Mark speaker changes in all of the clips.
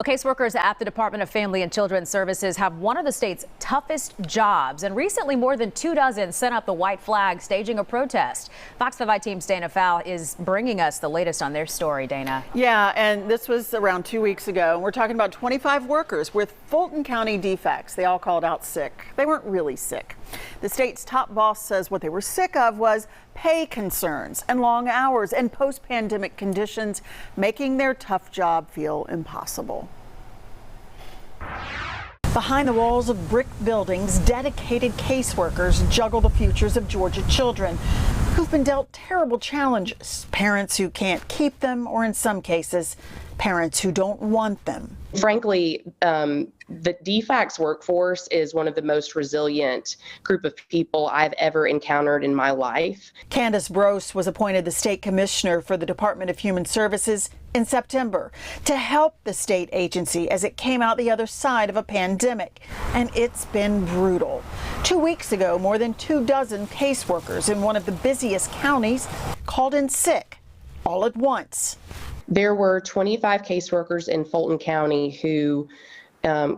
Speaker 1: Caseworkers at the Department of Family and Children's Services have one of the state's toughest jobs, and recently more than 24 sent up the white flag staging a protest. Fox 5 team's Dana Fowle is bringing us the latest on their story. Dana.
Speaker 2: Yeah, and this was around 2 weeks ago. We're talking about 25 workers with Fulton County DFCS. They all called out sick. They weren't really sick. The state's top boss says what they were sick of was pay concerns and long hours and post-pandemic conditions, making their tough job feel impossible. Behind the walls of brick buildings, dedicated caseworkers juggle the futures of Georgia children who've been dealt terrible challenges. Parents who can't keep them, or in some cases, parents who don't want them.
Speaker 3: Frankly, the DFCS workforce is one of the most resilient group of people I've ever encountered in my life.
Speaker 2: Candice Broce was appointed the state commissioner for the Department of Human Services in September to help the state agency as it came out the other side of a pandemic. And it's been brutal. 2 weeks ago, more than 24 caseworkers in one of the busiest counties called in sick all at once.
Speaker 3: There were 25 caseworkers in Fulton County who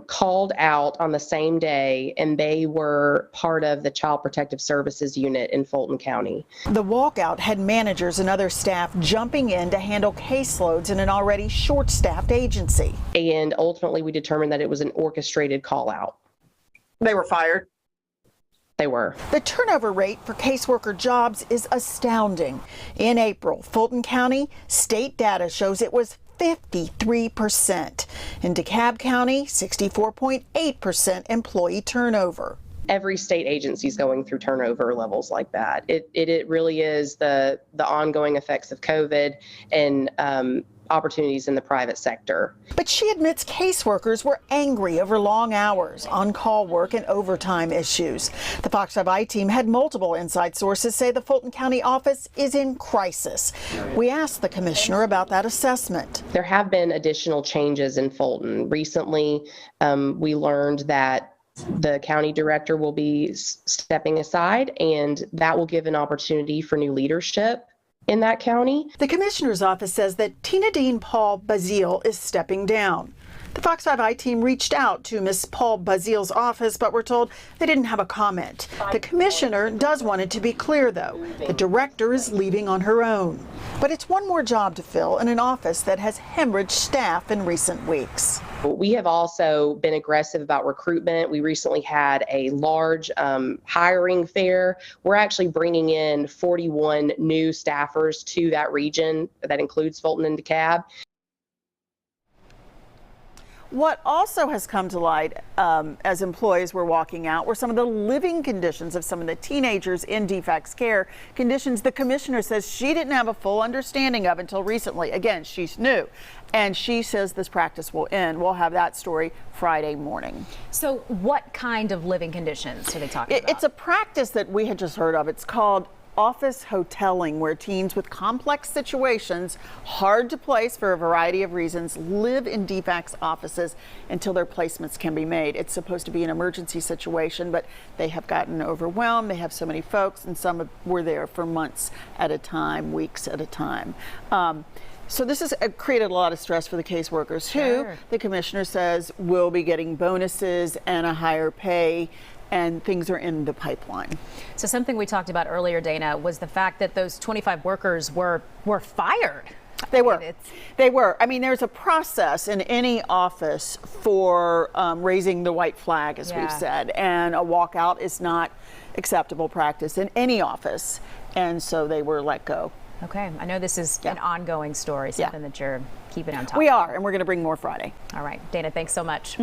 Speaker 3: called out on the same day, and they were part of the Child Protective Services unit in Fulton County.
Speaker 2: The walkout had managers and other staff jumping in to handle caseloads in an already short-staffed agency.
Speaker 3: And ultimately, we determined that it was an orchestrated call out.
Speaker 2: They were fired.
Speaker 3: They were.
Speaker 2: The turnover rate for caseworker jobs is astounding. In April, Fulton County state data shows it was 53%. In DeKalb County, 64.8% employee turnover.
Speaker 3: Every state agency is going through turnover levels like that. It really is the ongoing effects of COVID and opportunities in the private sector.
Speaker 2: But she admits caseworkers were angry over long hours, on-call work, and overtime issues. The Fox 5 team had multiple inside sources say the Fulton County office is in crisis. We asked the commissioner about that assessment.
Speaker 3: There have been additional changes in Fulton. Recently, we learned that the county director will be stepping aside, and that will give an opportunity for new leadership in that county.
Speaker 2: The commissioner's office says that Tina Dean Paul Bazile is stepping down. The Fox 5 team reached out to Ms. Paul Bazile's office, but were told they didn't have a comment. The commissioner does want it to be clear, though. The director is leaving on her own. But it's one more job to fill in an office that has hemorrhaged staff in recent weeks.
Speaker 3: We have also been aggressive about recruitment. We recently had a large hiring fair. We're actually bringing in 41 new staffers to that region. That includes Fulton and DeKalb.
Speaker 2: What also has come to light as employees were walking out were some of the living conditions of some of the teenagers in DFCS care, conditions the commissioner says she didn't have a full understanding of until recently. Again, she's new, and she says this practice will end. We'll have that story Friday morning.
Speaker 1: So what kind of living conditions are they talking about?
Speaker 2: It's a practice that we had just heard of. It's called office hoteling, where teens with complex situations, hard to place for a variety of reasons, live in DFCS offices until their placements can be made. It's supposed to be an emergency situation, but they have gotten overwhelmed. They have so many folks, and some were there for months at a time, weeks at a time. So this has created a lot of stress for the caseworkers, who the commissioner says will be getting bonuses and a higher pay, and things are in the pipeline.
Speaker 1: So something we talked about earlier, Dana, was the fact that those 25 workers were fired.
Speaker 2: They were. They were. I mean, there's a process in any office for raising the white flag, as we've said, and a walkout is not acceptable practice in any office, and so they were let go.
Speaker 1: Okay, I know this is an ongoing story, something that you're keeping on top of.
Speaker 2: We are, and we're going to bring more Friday.
Speaker 1: All right, Dana, thanks so much.